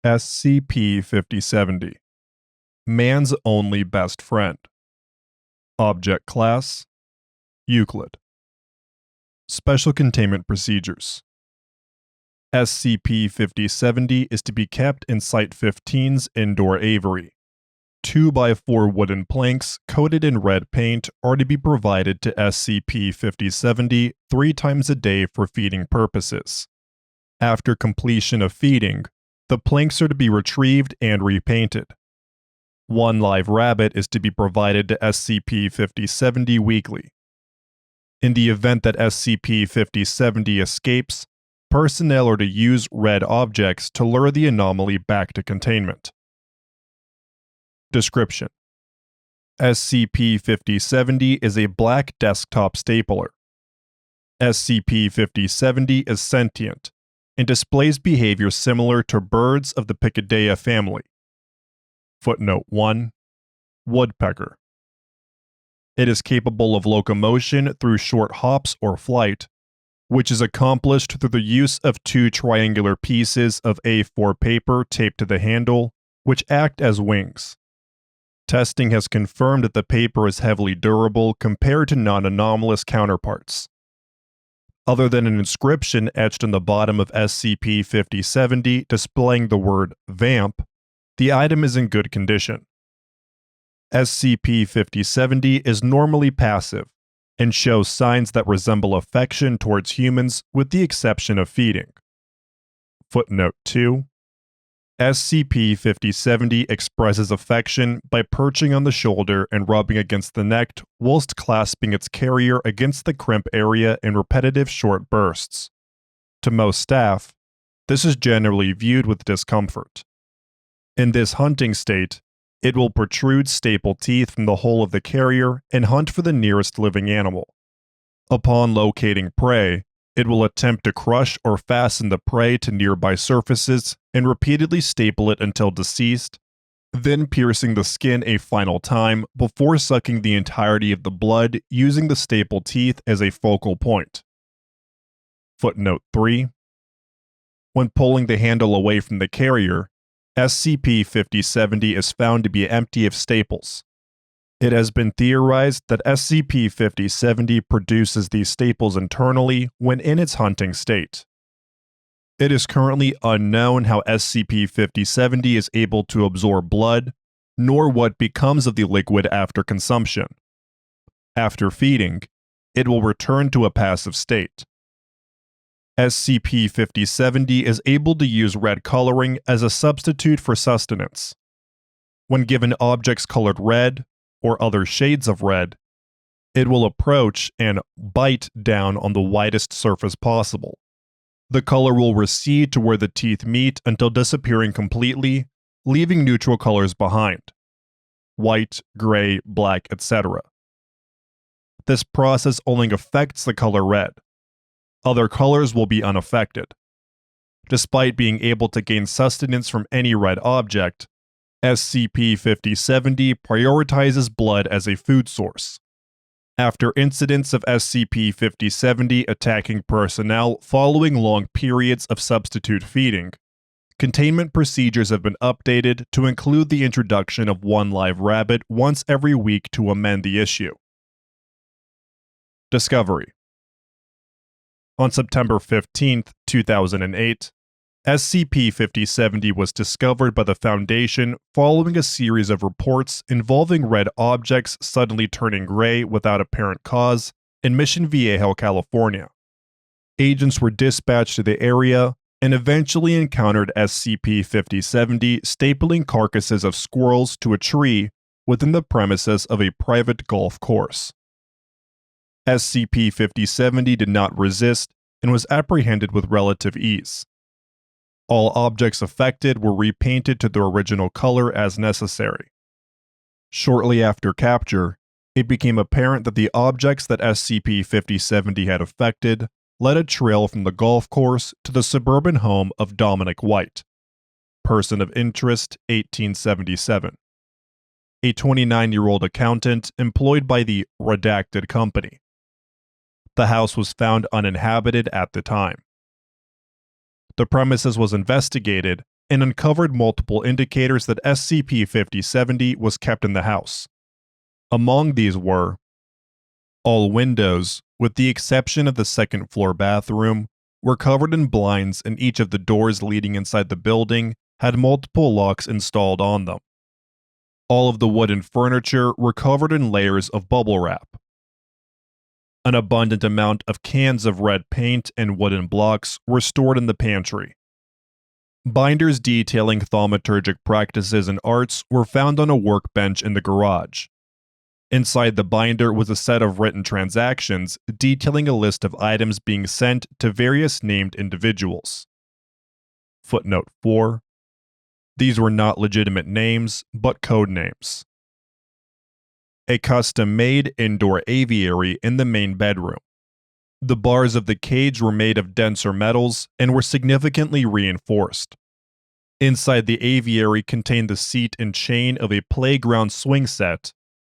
SCP-5070. Man's only best friend. Object Class: Euclid. Special Containment Procedures. SCP-5070 is to be kept in Site-15's indoor aviary. 2x4 wooden planks coated in red paint are to be provided to SCP-5070 3 times a day for feeding purposes. After completion of feeding, the planks are to be retrieved and repainted. 1 live rabbit is to be provided to SCP-5070 weekly. In the event that SCP-5070 escapes, personnel are to use red objects to lure the anomaly back to containment. Description: SCP-5070 is a black desktop stapler. SCP-5070 is sentient and displays behavior similar to birds of the Picidea family. Footnote 1. Woodpecker. It is capable of locomotion through short hops or flight, which is accomplished through the use of 2 triangular pieces of A4 paper taped to the handle, which act as wings. Testing has confirmed that the paper is heavily durable compared to non-anomalous counterparts. Other than an inscription etched on the bottom of SCP-5070 displaying the word VAMP, the item is in good condition. SCP-5070 is normally passive and shows signs that resemble affection towards humans with the exception of feeding. Footnote 2. SCP-5070 expresses affection by perching on the shoulder and rubbing against the neck whilst clasping its carrier against the crimp area in repetitive short bursts. To most staff, this is generally viewed with discomfort. In this hunting state, it will protrude staple teeth from the hole of the carrier and hunt for the nearest living animal. Upon locating prey, it will attempt to crush or fasten the prey to nearby surfaces and repeatedly staple it until deceased, then piercing the skin a final time before sucking the entirety of the blood using the staple teeth as a focal point. Footnote 3. When pulling the handle away from the carrier, SCP-5070 is found to be empty of staples. It has been theorized that SCP-5070 produces these staples internally when in its hunting state. It is currently unknown how SCP-5070 is able to absorb blood, nor what becomes of the liquid after consumption. After feeding, it will return to a passive state. SCP-5070 is able to use red coloring as a substitute for sustenance. When given objects colored red, or other shades of red, it will approach and bite down on the widest surface possible. The color will recede to where the teeth meet until disappearing completely, leaving neutral colors behind: white, gray, black, etc. This process only affects the color red. Other colors will be unaffected. Despite being able to gain sustenance from any red object, SCP-5070 prioritizes blood as a food source. After incidents of SCP-5070 attacking personnel following long periods of substitute feeding, containment procedures have been updated to include the introduction of 1 live rabbit once every week to amend the issue. Discovery: on September 15, 2008, SCP-5070 was discovered by the Foundation following a series of reports involving red objects suddenly turning gray without apparent cause in Mission Viejo, California. Agents were dispatched to the area and eventually encountered SCP-5070 stapling carcasses of squirrels to a tree within the premises of a private golf course. SCP-5070 did not resist and was apprehended with relative ease. All objects affected were repainted to their original color as necessary. Shortly after capture, it became apparent that the objects that SCP-5070 had affected led a trail from the golf course to the suburban home of Dominic White, person of interest 1877, a 29-year-old accountant employed by the redacted company. The house was found uninhabited at the time. The premises was investigated and uncovered multiple indicators that SCP-5070 was kept in the house. Among these were all windows, with the exception of the second-floor bathroom, were covered in blinds, and each of the doors leading inside the building had multiple locks installed on them. All of the wooden furniture were covered in layers of bubble wrap. An abundant amount of cans of red paint and wooden blocks were stored in the pantry. Binders detailing thaumaturgic practices and arts were found on a workbench in the garage. Inside the binder was a set of written transactions detailing a list of items being sent to various named individuals. Footnote 4. These were not legitimate names, but code names. A custom-made indoor aviary in the main bedroom. The bars of the cage were made of denser metals and were significantly reinforced. Inside the aviary contained the seat and chain of a playground swing set,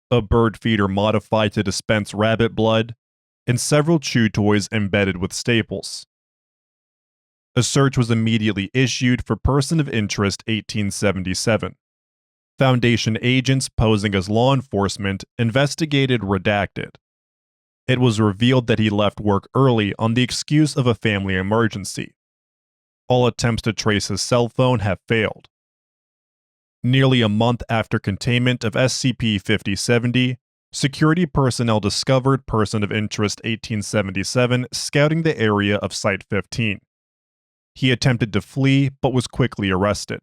a bird feeder modified to dispense rabbit blood, and several chew toys embedded with staples. A search was immediately issued for Person of Interest 1877. Foundation agents posing as law enforcement investigated redacted. It was revealed that he left work early on the excuse of a family emergency. All attempts to trace his cell phone have failed. Nearly a month after containment of SCP-5070, security personnel discovered Person of Interest 1877 scouting the area of Site-15. He attempted to flee but was quickly arrested.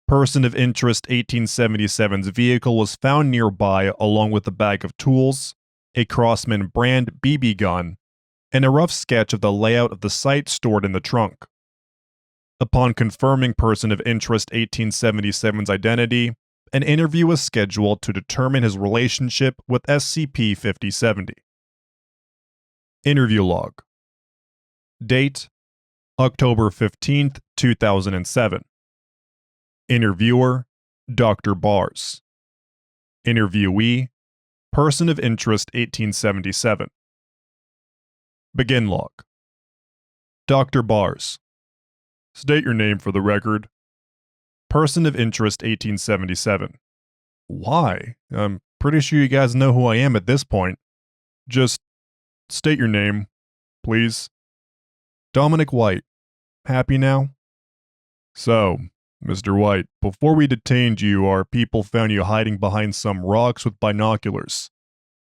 Person of Interest 1877's vehicle was found nearby along with a bag of tools, a Crossman brand BB gun, and a rough sketch of the layout of the site stored in the trunk. Upon confirming Person of Interest 1877's identity, an interview was scheduled to determine his relationship with SCP-5070. Interview log. Date: October 15, 2007. Interviewer: Dr. Bars. Interviewee: Person of Interest 1877. Begin log. Dr. Bars. State your name for the record. Person of Interest 1877. Why? I'm pretty sure you guys know who I am at this point. Just state your name, please. Dominic White. Happy now? So, Mr. White, before we detained you, our people found you hiding behind some rocks with binoculars.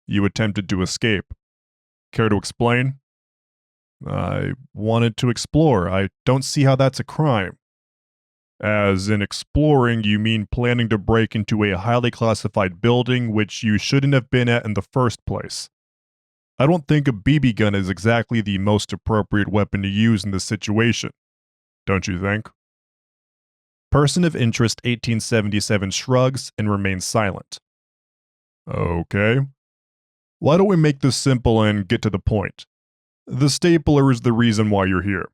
You attempted to escape. Care to explain? I wanted to explore. I don't see how that's a crime. As in exploring, you mean planning to break into a highly classified building which you shouldn't have been at in the first place. I don't think a BB gun is exactly the most appropriate weapon to use in this situation. Don't you think? Person of Interest 1877 shrugs and remains silent. Okay. Why don't we make this simple and get to the point? The stapler is the reason why you're here.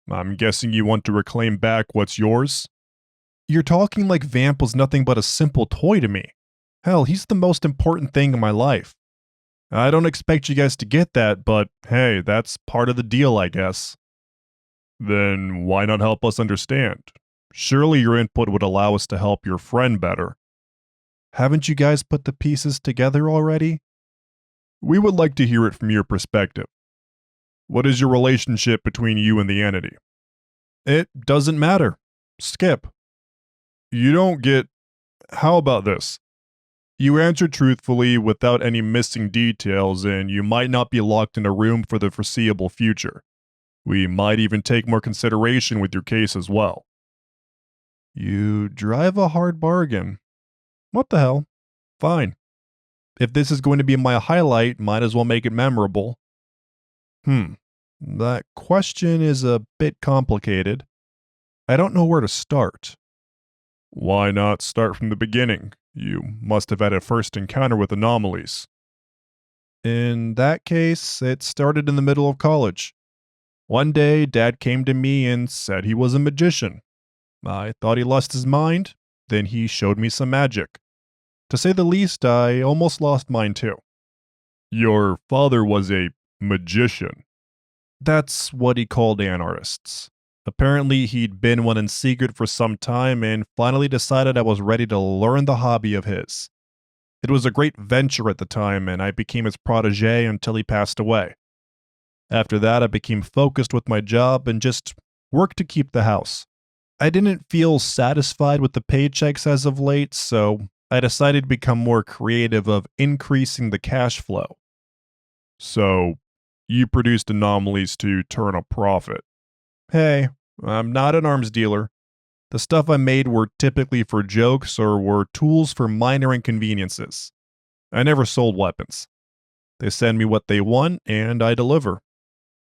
I'm guessing you want to reclaim back what's yours? You're talking like Vamp was nothing but a simple toy to me. Hell, he's the most important thing in my life. I don't expect you guys to get that, but hey, that's part of the deal, I guess. Then why not help us understand? Surely your input would allow us to help your friend better. Haven't you guys put the pieces together already? We would like to hear it from your perspective. What is your relationship between you and the entity? It doesn't matter. Skip. You don't get... How about this? You answer truthfully without any missing details, and you might not be locked in a room for the foreseeable future. We might even take more consideration with your case as well. You drive a hard bargain. What the hell? Fine. If this is going to be my highlight, might as well make it memorable. That question is a bit complicated. I don't know where to start. Why not start from the beginning? You must have had a first encounter with anomalies. In that case, it started in the middle of college. One day, Dad came to me and said he was a magician. I thought he lost his mind, then he showed me some magic. To say the least, I almost lost mine too. Your father was a magician? That's what he called anarchists. Apparently, he'd been one in secret for some time and finally decided I was ready to learn the hobby of his. It was a great venture at the time, and I became his protege until he passed away. After that, I became focused with my job and just worked to keep the house. I didn't feel satisfied with the paychecks as of late, so I decided to become more creative of increasing the cash flow. So, you produced anomalies to turn a profit. Hey, I'm not an arms dealer. The stuff I made were typically for jokes or were tools for minor inconveniences. I never sold weapons. They send me what they want and I deliver.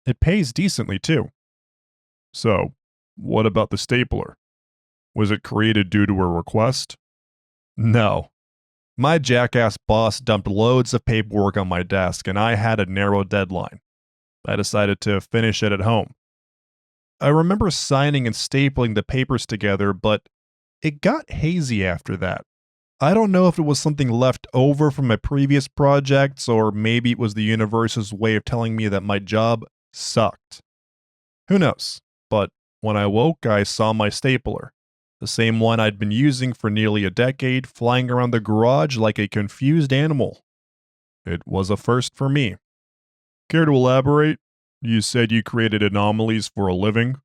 It pays decently too. So, what about the stapler? Was it created due to a request? No. My jackass boss dumped loads of paperwork on my desk and I had a narrow deadline. I decided to finish it at home. I remember signing and stapling the papers together, but it got hazy after that. I don't know if it was something left over from my previous projects or maybe it was the universe's way of telling me that my job sucked. Who knows? But when I woke, I saw my stapler, the same one I'd been using for nearly a decade, flying around the garage like a confused animal. It was a first for me. Care to elaborate? You said you created anomalies for a living?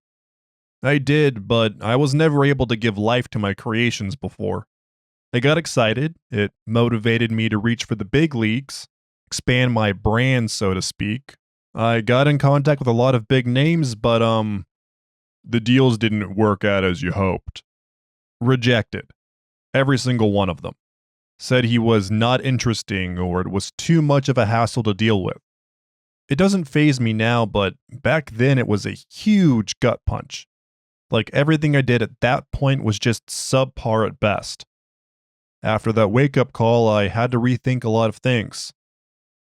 I did, but I was never able to give life to my creations before. I got excited, it motivated me to reach for the big leagues, expand my brand, so to speak. I got in contact with a lot of big names, but the deals didn't work out as you hoped. Rejected. Every single one of them. Said he was not interesting or it was too much of a hassle to deal with. It doesn't faze me now, but back then it was a huge gut punch. Like everything I did at that point was just subpar at best. After that wake-up call, I had to rethink a lot of things.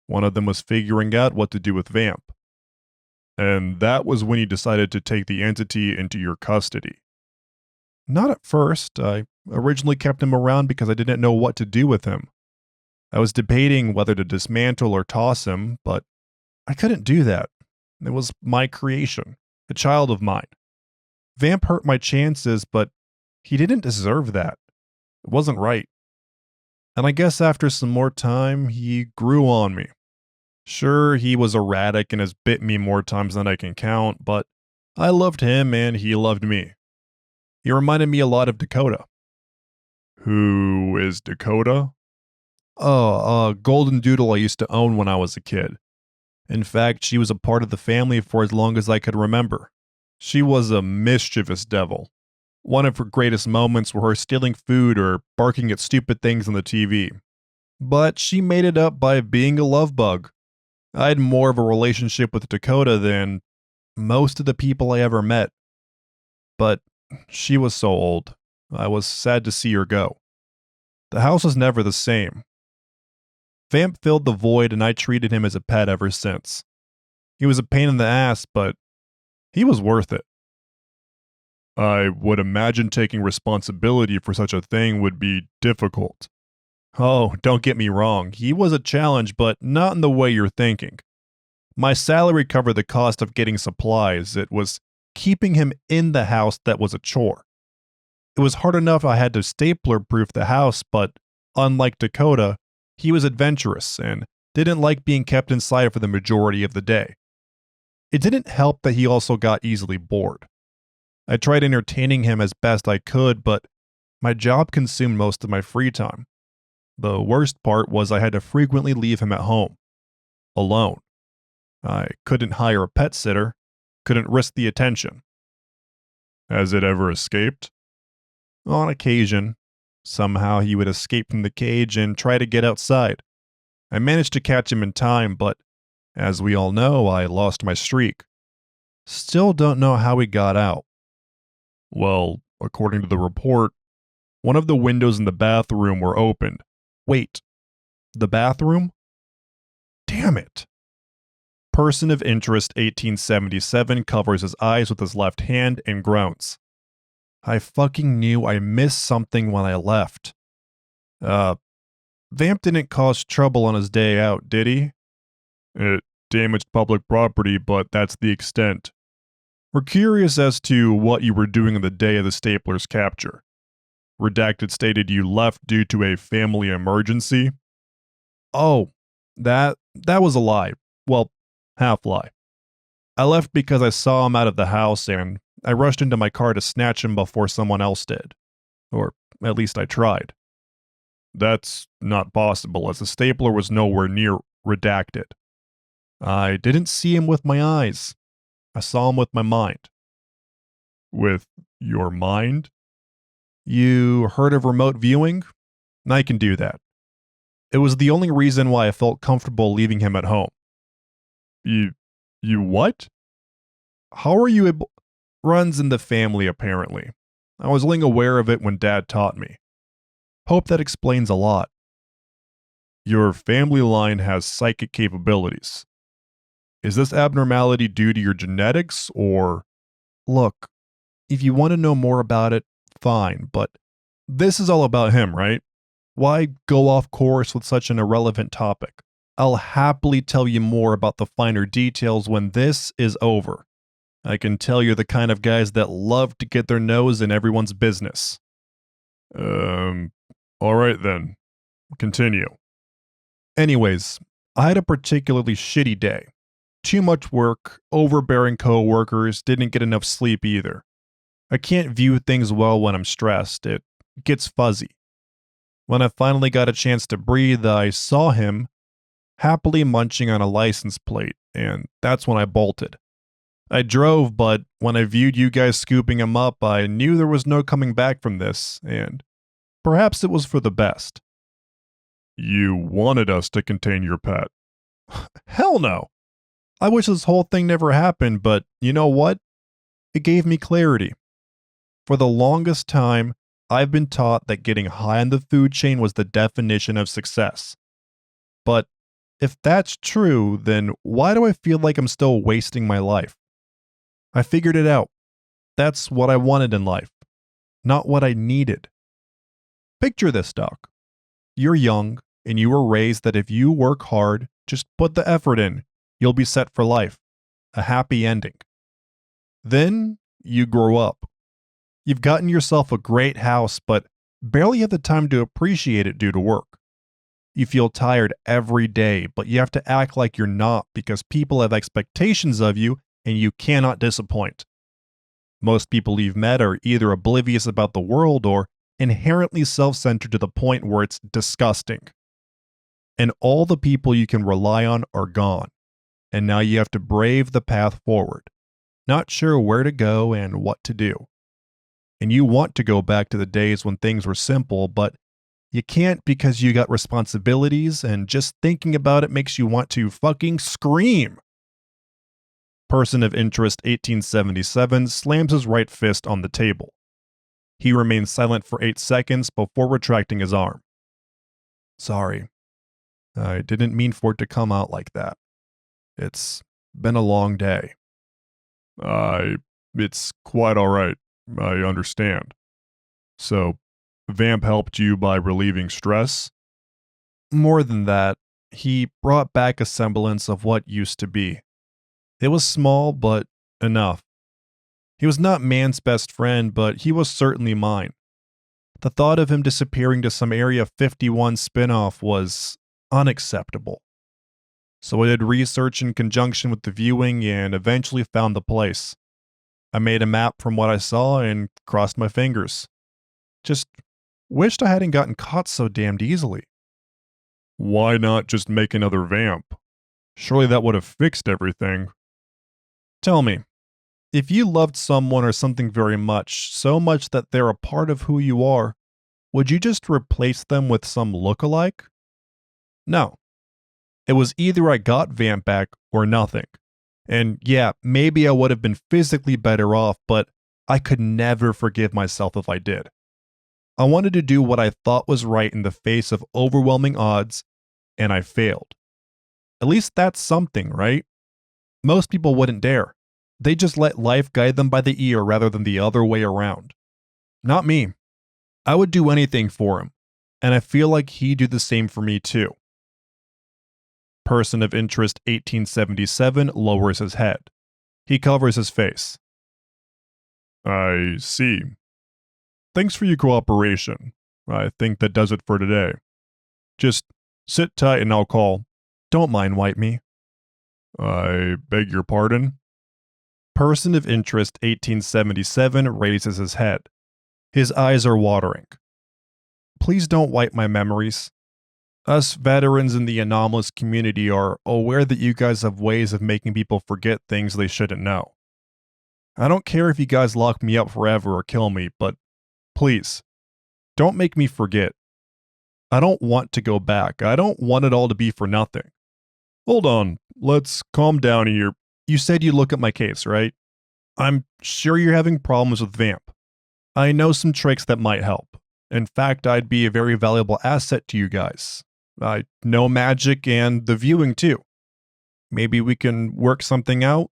One of them was figuring out what to do with Vamp. And that was when you decided to take the entity into your custody. Not at first. I originally kept him around because I didn't know what to do with him. I was debating whether to dismantle or toss him, but I couldn't do that. It was my creation, a child of mine. Vamp hurt my chances, but he didn't deserve that. It wasn't right. And I guess after some more time, he grew on me. Sure, he was erratic and has bit me more times than I can count, but I loved him and he loved me. He reminded me a lot of Dakota. Who is Dakota? Oh, a golden doodle I used to own when I was a kid. In fact, she was a part of the family for as long as I could remember. She was a mischievous devil. One of her greatest moments were her stealing food or barking at stupid things on the TV. But she made it up by being a love bug. I had more of a relationship with Dakota than most of the people I ever met. But she was so old. I was sad to see her go. The house was never the same. Vamp filled the void and I treated him as a pet ever since. He was a pain in the ass, but he was worth it. I would imagine taking responsibility for such a thing would be difficult. Oh, don't get me wrong, he was a challenge, but not in the way you're thinking. My salary covered the cost of getting supplies. It was keeping him in the house that was a chore. It was hard enough I had to stapler-proof the house, but unlike Dakota, he was adventurous and didn't like being kept inside for the majority of the day. It didn't help that he also got easily bored. I tried entertaining him as best I could, but my job consumed most of my free time. The worst part was I had to frequently leave him at home, alone. I couldn't hire a pet sitter, couldn't risk the attention. Has it ever escaped? On occasion. Somehow he would escape from the cage and try to get outside. I managed to catch him in time, but as we all know, I lost my streak. Still don't know how he got out. Well, according to the report, one of the windows in the bathroom were opened. Wait, the bathroom? Damn it. Person of interest 1877 covers his eyes with his left hand and groans. I fucking knew I missed something when I left. Vamp didn't cause trouble on his day out, did he? It damaged public property, but that's the extent. We're curious as to what you were doing on the day of the Stapler's capture. Redacted stated you left due to a family emergency. Oh, that was a lie. Well, half lie. I left because I saw him out of the house and I rushed into my car to snatch him before someone else did. Or at least I tried. That's not possible, as the Stapler was nowhere near redacted. I didn't see him with my eyes. I saw him with my mind. With your mind? You heard of remote viewing? I can do that. It was the only reason why I felt comfortable leaving him at home. You what? How are you able? Runs in the family, apparently. I was only aware of it when Dad taught me. Hope that explains a lot. Your family line has psychic capabilities. Is this abnormality due to your genetics, or... Look, if you want to know more about it, fine, but this is all about him, right? Why go off course with such an irrelevant topic? I'll happily tell you more about the finer details when this is over. I can tell you're the kind of guys that love to get their nose in everyone's business. Alright then. Continue. Anyways, I had a particularly shitty day. Too much work, overbearing coworkers, didn't get enough sleep either. I can't view things well when I'm stressed, it gets fuzzy. When I finally got a chance to breathe, I saw him happily munching on a license plate, and that's when I bolted. I drove, but when I viewed you guys scooping him up, I knew there was no coming back from this, and perhaps it was for the best. You wanted us to contain your pet. Hell no. I wish this whole thing never happened, but you know what? It gave me clarity. For the longest time, I've been taught that getting high on the food chain was the definition of success. But if that's true, then why do I feel like I'm still wasting my life? I figured it out. That's what I wanted in life, not what I needed. Picture this, Doc. You're young, and you were raised that if you work hard, just put the effort in, you'll be set for life. A happy ending. Then you grow up. You've gotten yourself a great house, but barely have the time to appreciate it due to work. You feel tired every day, but you have to act like you're not because people have expectations of you and you cannot disappoint. Most people you've met are either oblivious about the world or inherently self-centered to the point where it's disgusting. And all the people you can rely on are gone. And now you have to brave the path forward, not sure where to go and what to do. And you want to go back to the days when things were simple, but you can't because you got responsibilities, and just thinking about it makes you want to fucking scream. Person of interest 1877 slams his right fist on the table. He remains silent for 8 seconds before retracting his arm. Sorry. I didn't mean for it to come out like that. It's been a long day. It's quite alright. I understand. So, Vamp helped you by relieving stress? More than that, he brought back a semblance of what used to be. It was small, but enough. He was not man's best friend, but he was certainly mine. The thought of him disappearing to some Area 51 spinoff was unacceptable. So I did research in conjunction with the viewing and eventually found the place. I made a map from what I saw and crossed my fingers. Just wished I hadn't gotten caught so damned easily. Why not just make another vamp? Surely that would have fixed everything. Tell me, if you loved someone or something very much, so much that they're a part of who you are, would you just replace them with some look-alike? No. It was either I got Vamp back or nothing. And yeah, maybe I would have been physically better off, but I could never forgive myself if I did. I wanted to do what I thought was right in the face of overwhelming odds, and I failed. At least that's something, right? Most people wouldn't dare. They just let life guide them by the ear rather than the other way around. Not me. I would do anything for him, and I feel like he'd do the same for me too. Person of interest 1877 lowers his head. He covers his face. I see. Thanks for your cooperation. I think that does it for today. Just sit tight and I'll call. Don't mind wipe me. I beg your pardon? Person of Interest 1877 raises his head. His eyes are watering. Please don't wipe my memories. Us veterans in the anomalous community are aware that you guys have ways of making people forget things they shouldn't know. I don't care if you guys lock me up forever or kill me, but please, don't make me forget. I don't want to go back. I don't want it all to be for nothing. Hold on, let's calm down here. You said you look at my case, right? I'm sure you're having problems with Vamp. I know some tricks that might help. In fact, I'd be a very valuable asset to you guys. I know magic and the viewing too. Maybe we can work something out?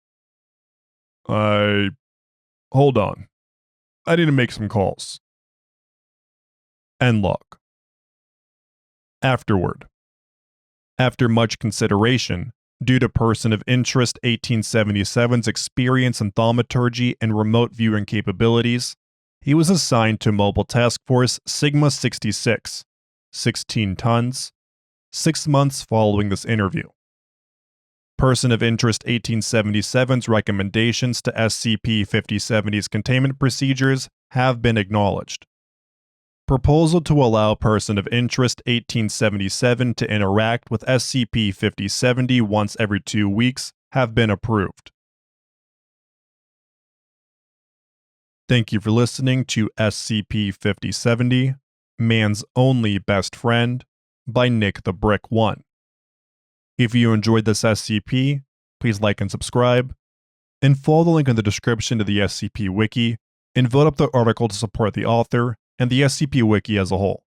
Hold on. I need to make some calls. End log. Afterward. After much consideration, due to Person of Interest 1877's experience in thaumaturgy and remote viewing capabilities, he was assigned to Mobile Task Force Sigma 66, 16 tons, 6 months following this interview. Person of Interest 1877's recommendations to SCP-5070's containment procedures have been acknowledged. Proposal to allow Person of Interest 1877 to interact with SCP-5070 once every 2 weeks have been approved. Thank you for listening to SCP-5070, Man's Only Best Friend, by Nick the Brick 1. If you enjoyed this SCP, please like and subscribe, and follow the link in the description to the SCP Wiki, and vote up the article to support the author and the SCP Wiki as a whole.